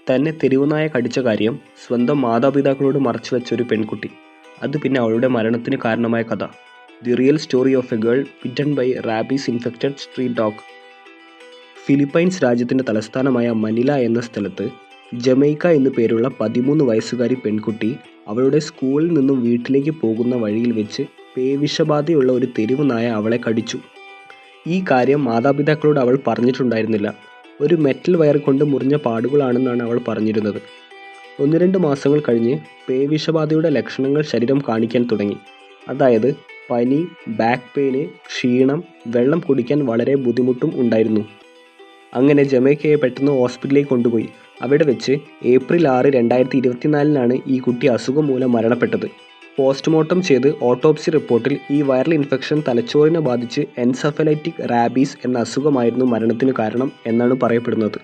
തന്നെ തെരുവുനായ കടിച്ച കാര്യം സ്വന്തം മാതാപിതാക്കളോട് മറച്ചുവെച്ച ഒരു പെൺകുട്ടി. അത് പിന്നെ അവളുടെ മരണത്തിന് കാരണമായ കഥ. The real story of a girl bitten by rabies infected street dog. Philippines രാജ്യത്തിൻ്റെ തലസ്ഥാനമായ മനില എന്ന സ്ഥലത്ത് ജമൈക്ക എന്നു പേരുള്ള 13 വയസ്സുകാരി പെൺകുട്ടി അവളുടെ സ്കൂളിൽ നിന്നും വീട്ടിലേക്ക് പോകുന്ന വഴിയിൽ വെച്ച് പേവിഷബാധയുള്ള ഒരു തെരുവ് നായ അവളെ കടിച്ചു. ഈ കാര്യം മാതാപിതാക്കളോട് അവൾ പറഞ്ഞിട്ടുണ്ടായിരുന്നില്ല. ഒരു മെറ്റൽ വയർ കൊണ്ട് മുറിഞ്ഞ പാടുകളാണെന്നാണ് അവൾ പറഞ്ഞിരുന്നത്. 1-2 മാസങ്ങൾ കഴിഞ്ഞ് പേവിഷബാധയുടെ ലക്ഷണങ്ങൾ ശരീരം കാണിക്കാൻ തുടങ്ങി. അതായത് പനി, ബാക്ക് പെയിന്, ക്ഷീണം, വെള്ളം കുടിക്കാൻ വളരെ ബുദ്ധിമുട്ടും ഉണ്ടായിരുന്നു. അങ്ങനെ ജമൈക്കയെ പെട്ടെന്ന് ഹോസ്പിറ്റലിലേക്ക് കൊണ്ടുപോയി. അവിടെ വെച്ച് ഏപ്രിൽ 6, 2024 ഈ കുട്ടി അസുഖം മൂലം മരണപ്പെട്ടത്. പോസ്റ്റ്മോർട്ടം ചെയ്ത് ഓട്ടോപ്സി റിപ്പോർട്ടിൽ ഈ വൈറൽ ഇൻഫെക്ഷൻ തലച്ചോറിനെ ബാധിച്ച് എൻസഫലൈറ്റിക് റാബീസ് എന്ന അസുഖമായിരുന്നു മരണത്തിന് കാരണം എന്നാണ് പറയപ്പെടുന്നത്.